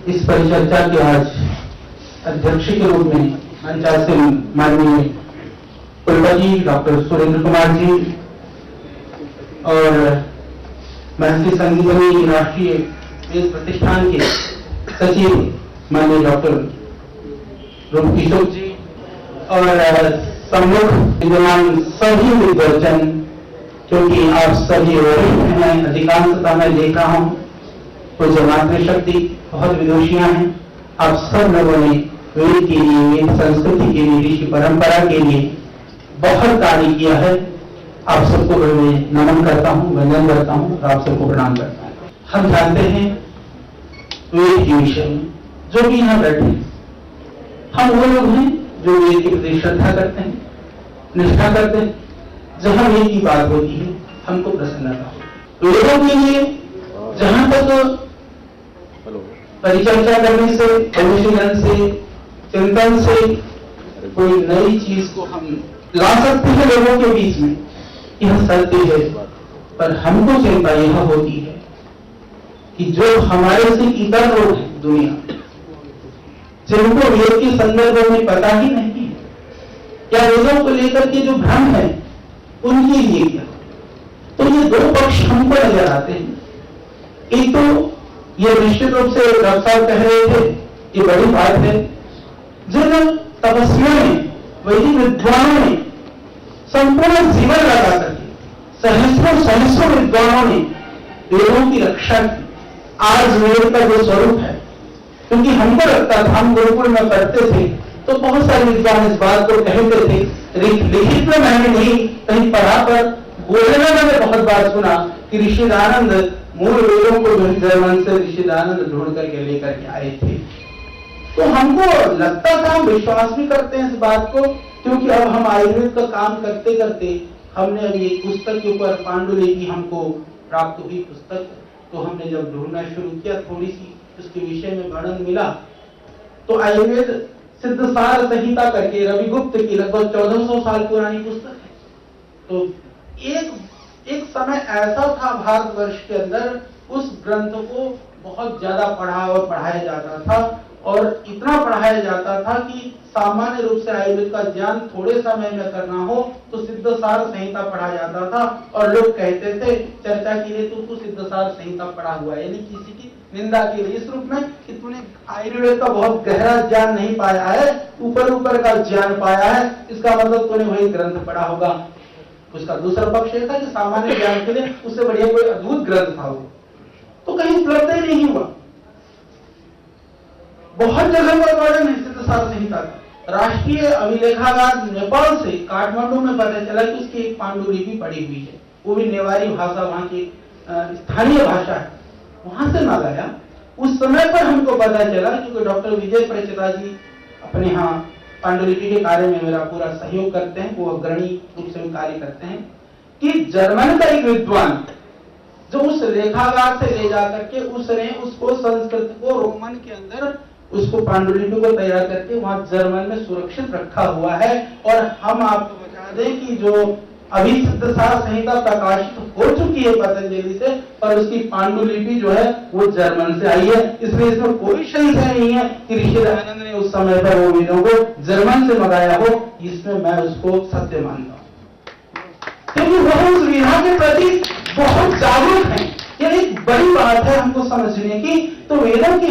इस परिचर्चा के आज अध्यक्ष के रूप में मंचासीन माननीय कुलपति डॉक्टर सुरेंद्र कुमार जी और महर्षि संजीवनी राष्ट्रीय वेद प्रतिष्ठान के सचिव माननीय डॉक्टर रूपकिशोर जी और सम्मुख विद्यमान सभी विद्वजन, क्योंकि आप सभी वरिष्ठ हैं, अधिकांशतः मैं देख रहा हूं पूज्य मातृशक्ति बहुत विदुषियां हैं। आप सब लोगों ने वेद के लिए, वेद संस्कृति के लिए, ऋषि परंपरा के लिए बहुत कार्य किया है। आप सबको मैं नमन करता हूं, वंदन करता हूं और आप सबको प्रणाम करता हूं। हम जानते हैं वेद के विषय में, जो भी यहाँ बैठे हैं, हम वो लोग हैं जो वेद के प्रति श्रद्धा करते हैं, निष्ठा करते हैं। जहां वेद की बात होती है हमको प्रसन्नता हो। वेदों के लिए जहां तक परिचर्चा करने से, अनुशीलन से, चिंतन से कोई नई चीज को हम ला सकते हैं लोगों के बीच में, यह सत्य है। पर हमको चिंता यह होती है कि जो हमारे से इतर लोग हैं दुनिया में, जिनको वेद के संदर्भ में पता ही नहीं है, या वेदों को लेकर के जो भ्रम है, उनके लिए क्या। तो ये दो पक्ष हमको नजर आते हैं। एक तो ये निश्चित रूप से डॉक्टर साहब कह रहे थे, ये बड़ी बात है, जिन तपस्वियों ने, वैदिक विद्वानों ने संपूर्ण जीवन लगा करके, सहस्रों विद्वानों ने वेदों की रक्षा की। आज वेद का जो स्वरूप है, क्योंकि हमको लगता था, हम गुरुकुल में पढ़ते थे तो बहुत सारे विद्वान इस बात को कहते थे, लिखित में मैंने नहीं कहीं पढ़ा, पर बोलने में मैंने बहुत बार सुना कि ऋषिदानंद मूल वेदों को जर्मन से ऋषिदानंद ढूंढ करके लेकर के आए थे। तो हमको लगता था, हम विश्वास भी करते हैं इस बात को, क्योंकि अब हम आयुर्वेद का काम करते करते हमने अभी एक पुस्तक के ऊपर पांडुलिपि हमको प्राप्त हुई पुस्तक, तो हमने जब ढूंढना शुरू किया, थोड़ी सी उसके विषय में वर्णन मिला, तो आयुर्वेद सिद्धसार संहिता करके रविगुप्त की लगभग 1400 साल पुरानी पुस्तक है। तो एक समय ऐसा था भारतवर्ष के अंदर, उस ग्रंथ को बहुत ज्यादा पढ़ा और पढ़ाया जाता था, और इतना पढ़ाया जाता था कि सामान्य रूप से आयुर्वेद का ज्ञान थोड़े समय में करना हो तो सिद्धसार संहिता पढ़ा जाता था, और लोग कहते थे चर्चा के लिए तू सिद्धसार संहिता पढ़ा हुआ है, यानी किसी की निंदा के लिए, इस रूप में कि तूने आयुर्वेद का बहुत गहरा ज्ञान नहीं पाया है, ऊपर का ज्ञान पाया है, इसका मतलब तूने वही ग्रंथ पढ़ा होगा। उसका दूसरा पक्ष यह था कि सामान्य ज्ञान के लिए उससे बढ़िया कोई अद्भुत ग्रंथ था वो, तो कहीं उपलब्ध ही नहीं हुआ। बहुत जगह पर वर्णन है सिद्धसार संहिता का। राष्ट्रीय अभिलेखागार नेपाल से काठमांडू में पता चला कि उसकी एक पांडुलिपि पड़ी हुई है, वो भी नेवारी भाषा, वहां की स्थानीय भाषा है, वहां से मंगाया। उस समय पर हमको पता चला, क्योंकि डॉक्टर विजय प्रचेता जी अपने यहाँ पांडुलिपि के कार्य में मेरा पूरा सहयोग करते हैं, वो अग्रणी रूप से कार्य करते हैं, कि जर्मन का एक विद्वान जो उस लेखागार से ले जाकर के उसने उसको संस्कृत को रोमन के अंदर उसको पांडुलिपि को तैयार करके वहां जर्मन में सुरक्षित रखा हुआ है। और हम आपको बता दें कि जो अभी सिद्धसार संहिता प्रकाशित हो चुकी है पतंजलि से, पर उसकी पांडुलिपि जो है वो जर्मन से आई है, इसलिए इसमें कोई संशय नहीं है कि ऋषिदानंद ने उस समय पर वो वेदों को जर्मन से मंगाया हो। इसमें मैं उसको सत्य मानता हूं, क्योंकि वह उस विधा के प्रति बहुत जागरूक है। यह एक बड़ी बात है हमको समझने की। तो वेदों की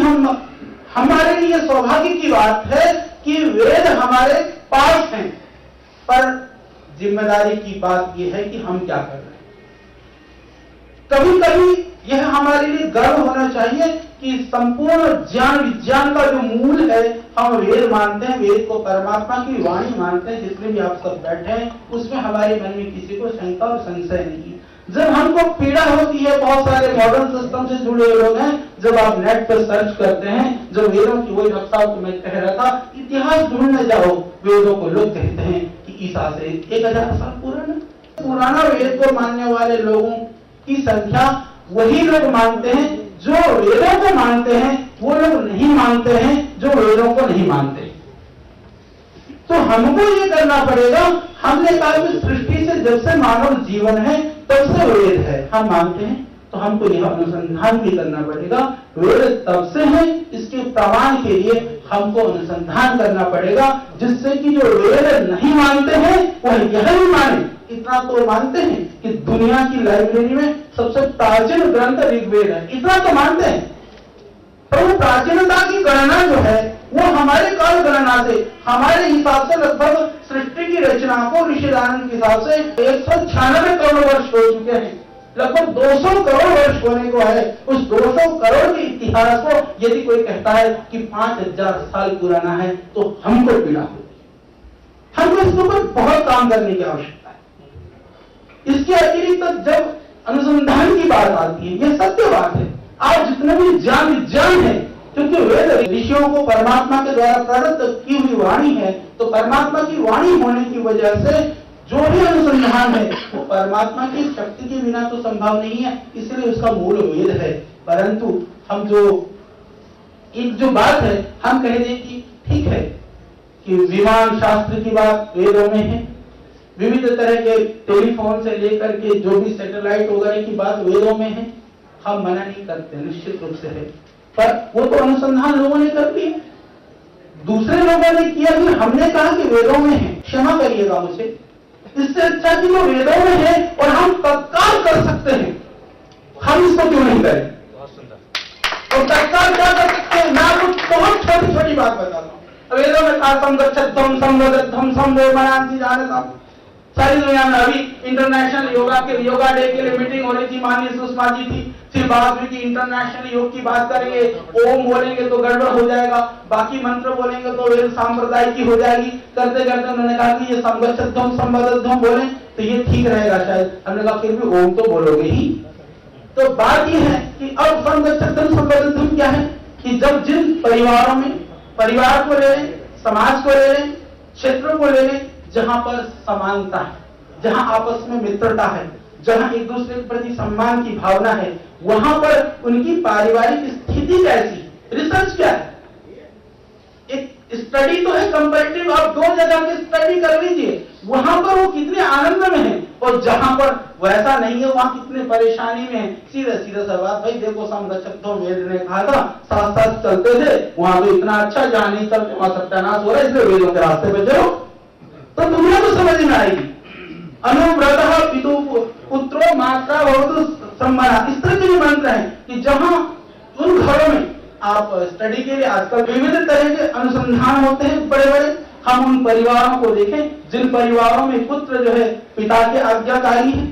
हमारे लिए सौभाग्य की बात है कि वेद हमारे पास हैं, पर जिम्मेदारी की बात यह है कि हम क्या कर रहे हैं। कभी कभी यह हमारे लिए गर्व होना चाहिए कि संपूर्ण ज्ञान विज्ञान का जो मूल है हम वेद मानते हैं, वेद को परमात्मा की वाणी मानते हैं। जितने भी आप सब बैठे हैं उसमें हमारे मन में किसी को शंका और संशय नहीं। जब हमको पीड़ा होती है, बहुत सारे मॉडर्न सिस्टम से जुड़े लोग हैं, जब आप नेट पर सर्च करते हैं, जब वेदों की वही रक्षा को मैं कह रहा था, इतिहास ढूंढने जाओ, वेदों को लोग कहते हैं कि ईसा से 1000 साल पुराना वेद को मानने वाले लोगों की संख्या वही लोग मानते हैं जो वेदों को मानते हैं, वो लोग नहीं मानते हैं जो वेदों को नहीं मानते। तो हमको ये करना पड़ेगा। हमने कहा कि सृष्टि से जब से मानव जीवन है तब से वेद है, हम मानते हैं, तो तो हमको यह अनुसंधान भी करना पड़ेगा। वेद तब से है, इसके प्रमाण के लिए हमको अनुसंधान करना पड़ेगा, जिससे कि जो वेद नहीं मानते हैं वह यह भी माने। इतना तो मानते हैं कि दुनिया की लाइब्रेरी में सबसे प्राचीन ग्रंथ ऋग्वेद है, इतना तो मानते हैं। पर वो प्राचीनता की गणना जो है वो हमारे काल गणना से, हमारे हिसाब से लगभग सृष्टि की रचना को ऋषि दानव के हिसाब से 196 करोड़ वर्ष हो चुके हैं। लगभग 200 करोड़ वर्ष होने को है। उस 200 करोड़ के इतिहास को यदि कोई कहता है कि 5000 साल पुराना है तो हमको पीड़ा हो। हमको इसके ऊपर बहुत काम करने की आवश्यकता है। इसके अतिरिक्त जब अनुसंधान की बात आती है, यह सत्य बात है। आज जितने भी ज्ञान विज्ञान है, क्योंकि वेद ऋषियों को परमात्मा के द्वारा प्रदत्त की हुई वाणी है, तो परमात्मा की वाणी होने की वजह से जो भी अनुसंधान है वो परमात्मा की शक्ति के बिना तो संभव नहीं है, इसलिए उसका मूल वेद है। परंतु हम जो एक जो बात है, हम कह दें कि ठीक है कि विमान शास्त्र की बात वेदों में है, विविध तरह के टेलीफोन से लेकर के जो भी सैटेलाइट वगैरह की बात वेदों में है, हम मना नहीं करते, निश्चित रूप से है। पर वो तो अनुसंधान लोगों ने कर लिया, दूसरे लोगों ने किया, फिर हमने कहा कि वेदों में है। क्षमा करिएगा मुझे, इससे अच्छा कि वो वेदों में है और हम तत्काल कर सकते हैं, हम इसको क्यों नहीं करें? और तत्काल क्या कर सकते हैं? मैं आपको बहुत छोटी छोटी बात बताता हूँ। वेदों में कहा संगच्छध्वम संवदध्वम संवेदनांति जानता। सारी दुनिया में अभी इंटरनेशनल योगा डे के लिए मीटिंग हो रही थी, माननीय सुषमा जी थी, फिर बात हुई कि इंटरनेशनल योग की बात करेंगे, ओम बोलेंगे तो गड़बड़ हो जाएगा, बाकी मंत्र बोलेंगे तो वेद सांप्रदाय की हो जाएगी। करते करते उन्होंने कहा कि ये संगच्छध्वम संवदध्वम बोले तो ये ठीक रहेगा शायद। हमने कहा फिर भी ओम तो बोलोगे ही। तो बात ये है कि अब संगच्छध्वम संवदध्वम क्या है कि जब जिन परिवारों में, परिवार को ले लें, समाज को ले लें, क्षेत्रों को ले लें, जहां पर समानता है, जहां आपस में मित्रता है, जहां एक दूसरे के प्रति सम्मान की भावना है, वहां पर उनकी पारिवारिक स्थिति कैसी, रिसर्च क्या है, एक स्टडी तो है कंपैरेटिव, आप 2 जगह की स्टडी कर लीजिए, वहां पर वो कितने आनंद में है और जहां पर वैसा नहीं है वहां कितने परेशानी में है। सीधे सीधे सवाल, भाई देखो संगच्छध्वम वेद ने कहा था, साथ साथ चलते थे, वहां तो इतना अच्छा, जहां नहीं चलते वहां सत्यानाश हो रहा है, इसलिए वेदों के रास्ते पे चलो, तो दुनिया को समझ में आएगी। अनुव्रतः पितु पुत्रो मात्रा बहुत सम्माना, इस तरह के मंत्र है कि जहां उन घरों में आप स्टडी के लिए आजकल विविध तरह के अनुसंधान होते हैं बड़े बड़े, हम उन परिवारों को देखें जिन परिवारों में पुत्र जो है पिता के आज्ञाकारी है,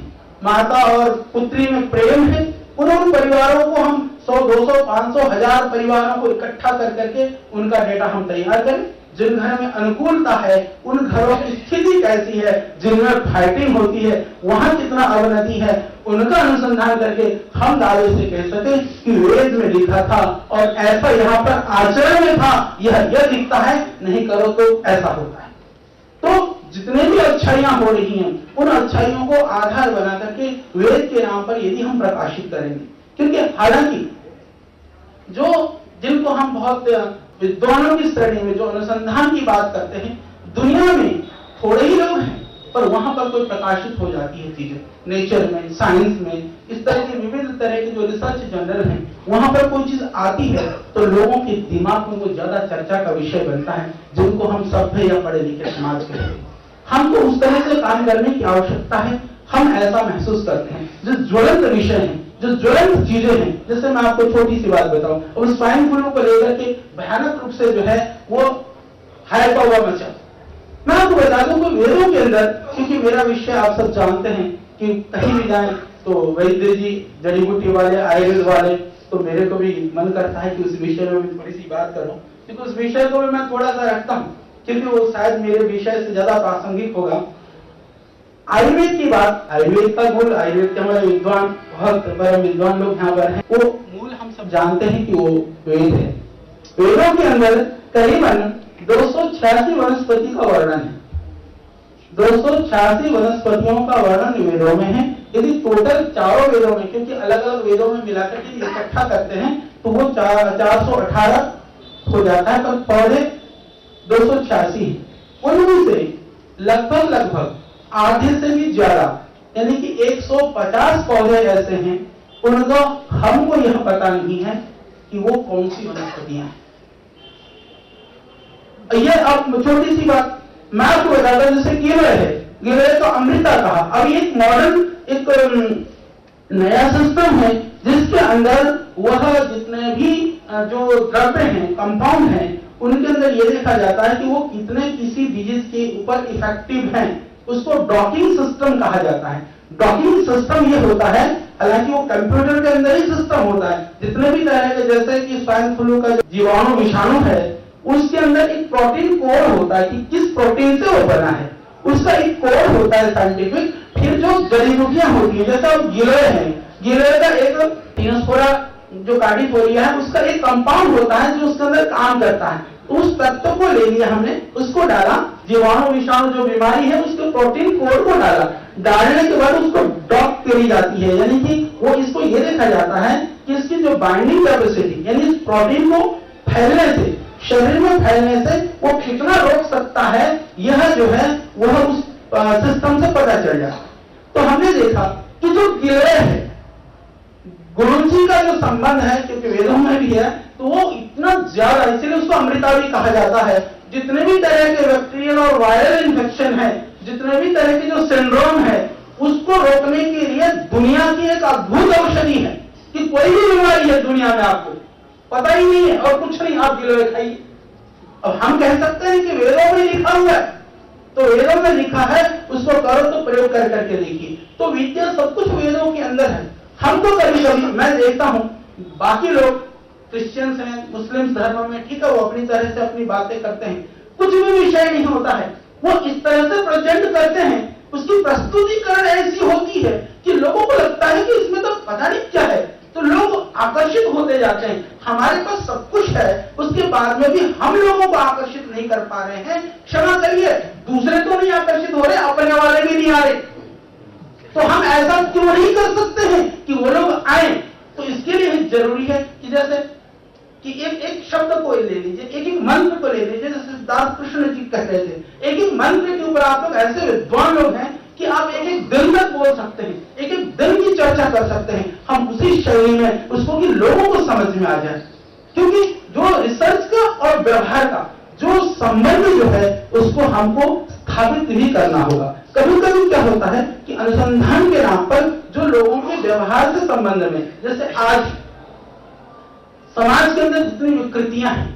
माता और पुत्री में प्रेम है, उन परिवारों को हम 100, 200, 500, 1000 परिवारों को इकट्ठा कर करके उनका डेटा हम तैयार करें। जिन घर में अनुकूलता है उन घरों की स्थिति कैसी है, जिनमें फाइटिंग होती है वहां कितना अवनति है, उनका अनुसंधान करके हम दावे से कह सके कि वेद में लिखा था और ऐसा यहाँ पर आचरण में था, यह दिखता है, नहीं करो तो ऐसा होता है। तो जितने भी अच्छाइयां हो रही हैं उन अच्छाइयों को आधार बना करके वेद के नाम पर यदि हम प्रकाशित करेंगे, क्योंकि हालांकि जो जिनको हम बहुत विद्वानों की श्रेणी में जो अनुसंधान की बात करते हैं, दुनिया में थोड़े ही लोग हैं, पर वहां पर कोई प्रकाशित हो जाती है चीजें, नेचर में, साइंस में, इस तरह के विविध तरह के जो रिसर्च जर्नल हैं, वहां पर कोई चीज आती है तो लोगों के दिमाग में वो ज्यादा चर्चा का विषय बनता है, जिनको हम सभ्य या पढ़े लिखे समाज कहते हैं। हमको उस तरह से काम करने की आवश्यकता है, हम ऐसा महसूस करते हैं। जो ज्वलंत विषय है, जो ज्वलंत चीजें हैं, जैसे मैं आपको छोटी सी बात बताऊं, और स्वाइन फ्लू को लेकर के भयानक रूप से जो है वो हाइप हुआ मचा। मैं आपको बता दूं कि वेदों के अंदर, क्योंकि मेरा विषय आप सब जानते हैं कि कहीं भी जाए तो वैद्य जी, जड़ी बूटी वाले, आयुर्वेद वाले, तो मेरे को भी मन करता है कि उस विषय में थोड़ी सी बात करूं, क्योंकि उस विषय को भी मैं थोड़ा सा रखता हूँ, क्योंकि वो शायद मेरे विषय से ज्यादा प्रासंगिक होगा। आयुर्वेद की बात, आयुर्वेद का मूल, आयुर्वेद के हमारे विद्वान, बहुत बड़े विद्वान लोग यहाँ पर हैं, वो मूल हम सब जानते हैं कि वो वेद है। वेदों के अंदर करीबन 286 वनस्पति का वर्णन है, 286 वनस्पतियों का वर्णन वेदों में है। यदि टोटल चारों वेदों में, क्योंकि अलग अलग वेदों में मिलाकर के इकट्ठा करते हैं तो वो 418 हो जाता है, पर पौधे 286, उनमें से लगभग आधे से भी ज्यादा, यानी कि 150 पौधे ऐसे हैं, उनको हमको यह पता नहीं है कि वो कौन सी वनस्पतियां हैं। ये अब छोटी सी बात मैं आपको बताता हूं, जैसे गिलोय है, गिलोय तो अमृता कहा। अब एक मॉडर्न एक नया सिस्टम है जिसके अंदर वह जितने भी जो द्रव्य हैं, कंपाउंड हैं, उनके अंदर यह देखा जाता है कि वो कितने किसी डिजीज के ऊपर इफेक्टिव हैं। उसको डॉकिंग सिस्टम कहा जाता है। डॉकिंग सिस्टम ये होता है, हालांकि वो कंप्यूटर के अंदर ही सिस्टम होता है। जितने भी तरह के, जैसे कि स्वाइन फ्लू का जीवाणु विषाणु है, उसके अंदर एक प्रोटीन कोड होता है कि किस प्रोटीन से वो बना है, उसका एक कोड होता है साइंटिफिक। फिर जो जड़ी बूटियां होती है, जैसे गिलोय है, गिलोय का एक टिनोस्पोरा जो कार्डिफोलिया है, उसका एक कंपाउंड होता है जो उसके अंदर काम करता है। उस तत्व को ले लिया हमने, उसको डाला, जीवाणु विषाणु जो बीमारी है उसके प्रोटीन कोड को डाला। डालने के बाद उसको डॉक करी जाती है, यानी कि वो इसको ये देखा जाता है कि इसकी जो बाइंडिंग कैपेसिटी, यानी इस प्रोटीन को फैलने से, शरीर में फैलने से वो कितना रोक सकता है, यह जो है वह उस सिस्टम से पता चल जाता। तो हमने देखा कि जो गिलोय है, गुरु जी का जो संबंध है, क्योंकि वेदों में भी है, तो वो इतना ज्यादा, इसलिए उसको अमृता भी कहा जाता है। जितने भी तरह के बैक्टीरियल और वायरल इन्फेक्शन है, जितने भी तरह के जो सिंड्रोम है, उसको रोकने के लिए दुनिया की एक अद्भुत औषधि है कि कोई भी बीमारी है दुनिया में आपको पता ही नहीं है और कुछ नहीं, आप गिलोय खाइए। अब हम कह सकते हैं कि वेदों में लिखा हुआ है, तो वेदों में लिखा है, उसको करो तो प्रयोग कर करके देखिए। तो विद्या सब कुछ वेदों के अंदर है। हमको कभी कभी मैं देखता हूं, बाकी लोग क्रिश्चियंस हैं, मुस्लिम धर्म में, ठीक है, वो अपनी तरह से अपनी बातें करते हैं, कुछ भी विषय नहीं होता है, वो इस तरह से प्रेजेंट करते हैं, उसकी प्रस्तुतिकरण ऐसी होती है कि लोगों को लगता है कि इसमें तो पता नहीं क्या है, तो लोग आकर्षित होते जाते हैं। हमारे पास सब कुछ है, उसके बाद में भी हम लोगों को आकर्षित नहीं कर पा रहे हैं। क्षमा करिए, दूसरे तो नहीं आकर्षित हो रहे, अपने वाले भी नहीं आ रहे, तो हम ऐसा क्यों नहीं कर सकते हैं कि वो लोग आए। तो इसके लिए जरूरी है कि जैसे कि एक शब्द को ले लीजिए, एक मंत्र को ले लीजिए, जैसे दास कृष्ण जी कह रहे थे, एक मंत्र के ऊपर आप लोग ऐसे विद्वान लोग हैं कि आप एक दिन तक बोल सकते हैं, एक दिन की चर्चा कर सकते हैं, हम उसी शैली में उसको कि लोगों को समझ में आ जाए। क्योंकि जो रिसर्च का और व्यवहार का जो संबंध जो है, उसको हमको स्थापित भी करना होगा। कभी कभी क्या होता है कि अनुसंधान के नाम पर जो लोगों के व्यवहार से संबंध में, जैसे आज समाज के अंदर जितनी विकृतियां हैं,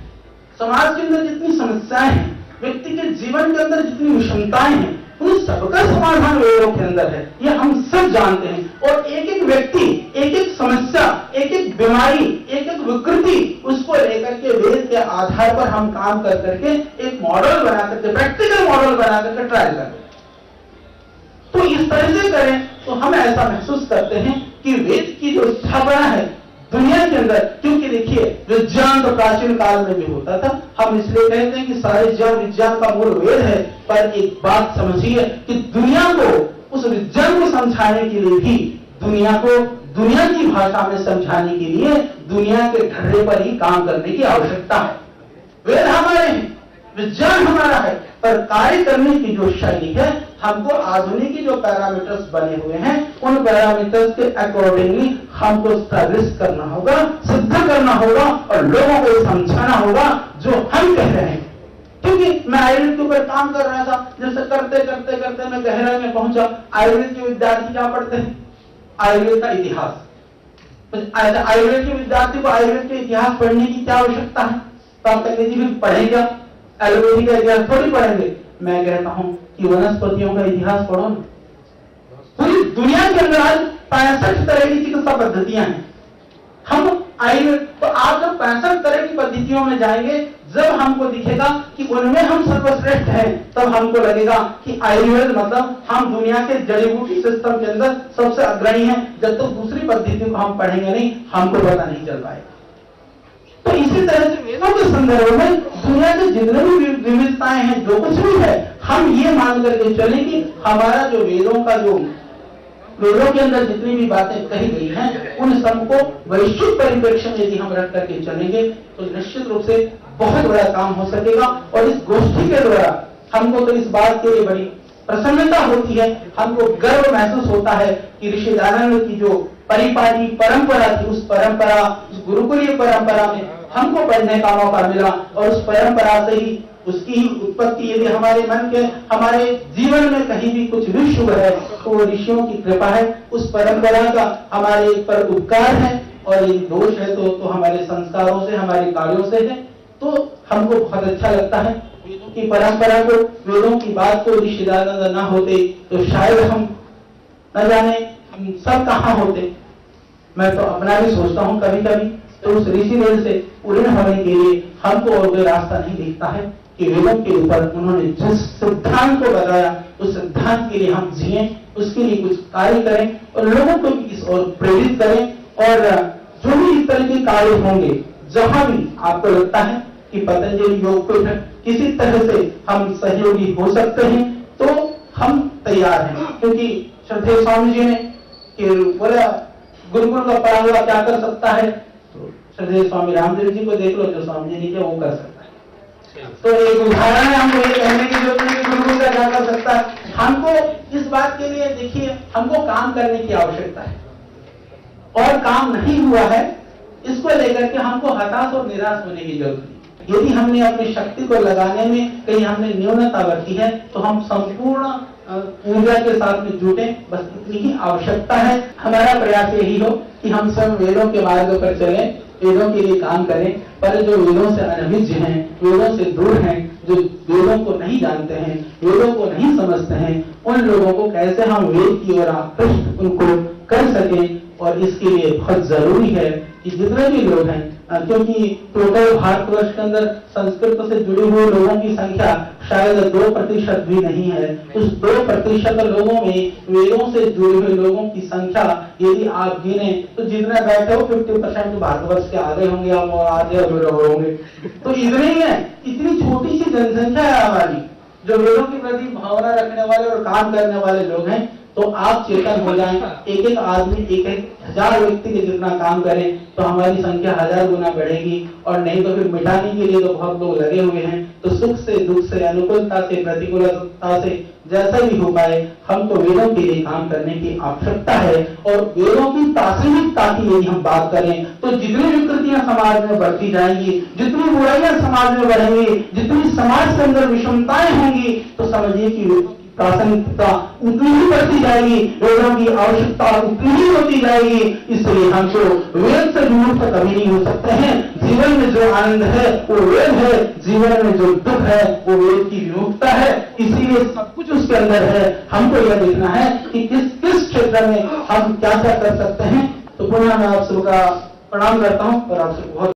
समाज के अंदर जितनी समस्याएं हैं, व्यक्ति के जीवन के अंदर जितनी विषमताएं हैं, उन सबका समाधान वेदों के अंदर है, ये हम सब जानते हैं। और एक एक व्यक्ति, एक एक समस्या, एक एक बीमारी, एक एक विकृति, उसको लेकर के वेद के आधार पर हम काम कर करके एक मॉडल बना करके, प्रैक्टिकल मॉडल बना करके ट्रायल करें। तो इस तरह से करें तो हम ऐसा महसूस करते हैं कि वेद की जो स्थापना है दुनिया के अंदर, क्योंकि देखिए विज्ञान तो प्राचीन काल में भी होता था, हम इसलिए कहते हैं कि सारे विज्ञान का मूल वेद है। पर एक बात समझिए कि दुनिया को, उस विज्ञान को समझाने के लिए भी दुनिया को दुनिया की भाषा में समझाने के लिए दुनिया के ढर्रे पर ही काम करने की आवश्यकता है। वेद हमारे हैं, विज्ञान हमारा है, पर कार्य करने की जो शैली है, हमको आधुनिक जो पैरामीटर्स बने हुए हैं, उन पैरामीटर्स के अकॉर्डिंगली हमको स्टैब्लिश करना होगा, सिद्ध करना होगा और लोगों को समझाना होगा जो हम कह रहे हैं। क्योंकि मैं आयुर्वेद के ऊपर काम कर रहा था, जैसे करते करते करते मैं गहराई में पहुंचा। आयुर्वेद के विद्यार्थी क्या पढ़ते हैं? आयुर्वेद का इतिहास। आयुर्वेद के विद्यार्थी को आयुर्वेद के इतिहास पढ़ने की क्या आवश्यकता है? तो आप कहेंगे जी पढ़ेगा, एलोपैथी का इतिहास थोड़ी पढ़ेंगे। मैं कहता हूं कि वनस्पतियों का इतिहास पढ़ो ना। पूरी दुनिया के अंदर आज 65 तरह की चिकित्सा पद्धतियां हैं। हम आयुर्वेद, तो आप जब 65 तरह की पद्धतियों में जाएंगे, जब हमको दिखेगा कि उनमें हम सर्वश्रेष्ठ हैं, तब हमको लगेगा कि आयुर्वेद मतलब हम दुनिया के जड़ी बूटी सिस्टम के अंदर सबसे अग्रणी हैं। जब तक दूसरी पद्धतियों को हम पढ़ेंगे नहीं, हमको पता नहीं चल पाएगा। तो इसी तरह से वेदों के संदर्भ में दुनिया के जितने भी विविधताएं हैं, जो कुछ भी है, हम ये मान करके चलें कि हमारा जो वेदों का जो वेदों के अंदर जितनी भी बातें कही गई हैं, उन सबको वैश्विक परिप्रेक्ष्य में यदि हम रख करके चलेंगे तो निश्चित रूप से बहुत बड़ा काम हो सकेगा। और इस गोष्ठी के द्वारा हमको तो इस बात के लिए बड़ी प्रसन्नता होती है, हमको गर्व महसूस होता है कि ऋषि दयानंद की जो परिपाटी परंपरा थी, उस परंपरा, उस गुरुकुलीय परंपरा में हमको पढ़ने का मौका मिला और उस परंपरा से ही उसकी ही उत्पत्ति, यदि हमारे मन के, हमारे जीवन में कहीं भी कुछ भी शुभ है तो वो ऋषियों की कृपा है, उस परंपरा का हमारे पर उपकार है, और यदि दोष है तो हमारे संस्कारों से, हमारे कार्यों से है। तो हमको बहुत अच्छा लगता है वेदों की परंपरा को, वेदों की बात को ऋषि दादा ना होते तो शायद हम न जाने हम सब कहाँ होते। मैं तो अपना भी सोचता हूँ कभी कभी, तो उस ऋषिदेव से पूर्ण होने के लिए हमको और कोई रास्ता नहीं दिखता है कि वेदों के ऊपर उन्होंने जिस सिद्धांत को बताया उस सिद्धांत के लिए हम जिए, उसके लिए कुछ कार्य करें और लोगों को भी इस ओर प्रेरित करें। और जो भी इस तरह के कार्य होंगे, जहां भी आपको लगता है कि पतंजलि योगपीठ किसी तरह से हम सहयोगी हो सकते हैं तो हम तैयार हैं, क्योंकि श्रद्धेय स्वामी जी ने कि बोला गुरुकुल का पढ़ा हुआ क्या कर सकता है, तो श्रद्धेय स्वामी रामदेव जी को देख लो, जो स्वामी जी ने किया वो कर सकता है। तो एक उदाहरण है, हमको ये कहने की जरूरत नहीं कि गुरुकुल का क्या कर सकता है। हमको इस बात के लिए देखिए, हमको काम करने की आवश्यकता है और काम नहीं हुआ है इसको लेकर के हमको हताश और निराश होने की जरूरत नहीं। यदि हमने अपनी शक्ति को लगाने में कहीं हमने न्यूनता बरती है तो हम संपूर्ण ऊर्जा के साथ में जुटे, बस इतनी ही आवश्यकता है। हमारा प्रयास यही हो कि हम सब वेदों के मार्ग पर चलें, वेदों के लिए काम करें, पर जो वेदों से अनभिज्ञ हैं, वेदों से दूर हैं, जो वेदों को नहीं जानते हैं, वेदों को नहीं समझते हैं, उन लोगों को कैसे हम वेद की ओर आकृष्ट उनको कर सकें। और इसके लिए बहुत जरूरी है कि जितने भी लोग हैं, क्योंकि टोटल भारतवर्ष के अंदर संस्कृत से जुड़े हुए लोगों की संख्या शायद 2% भी नहीं है। उस 2% लोगों में वेदों से जुड़े हुए लोगों की संख्या यदि आप गिने तो जितने बैठे हो 50% तो भारतवर्ष के आगे होंगे, हम आगे होंगे। तो इतने ही है, इतनी छोटी सी जनसंख्या है हमारी जो वेदों के प्रति भावना रखने वाले और काम करने वाले लोग हैं। तो आप चेतन हो जाएं, एक एक आदमी, एक एक हजार व्यक्ति के जितना काम करें तो हमारी संख्या 1000 गुना बढ़ेगी। और नहीं तो फिर मिटाने के लिए तो बहुत लोग लगे हुए हैं। तो सुख से, दुख से, अनुकूलता से, प्रतिकूलता से, जैसा भी हो पाए हमको वेदों के लिए काम करने की आवश्यकता है। और वेदों की प्रासंगिकता की यदि हम बात करें तो जितनी विकृतियां समाज में बढ़ती जाएंगी, जितनी बुराइयां समाज में बढ़ेंगी, जितनी समाज के अंदर विषमताएं होंगी, तो समझिए कि प्रासंगिकता उतनी ही बढ़ती जाएगी, वेदों की आवश्यकता उतनी ही होती जाएगी। इसलिए हमको वेद से विमुक्त कभी नहीं हो सकते हैं। जीवन में जो आनंद है वो वेद है, जीवन में जो दुख है वो वेद की विमुक्तता है। इसीलिए सब कुछ उसके अंदर है। हमको यह देखना है कि किस किस क्षेत्र में हम क्या क्या कर सकते हैं। तो पुनः मैं आप सबका प्रणाम करता हूँ और आपसे बहुत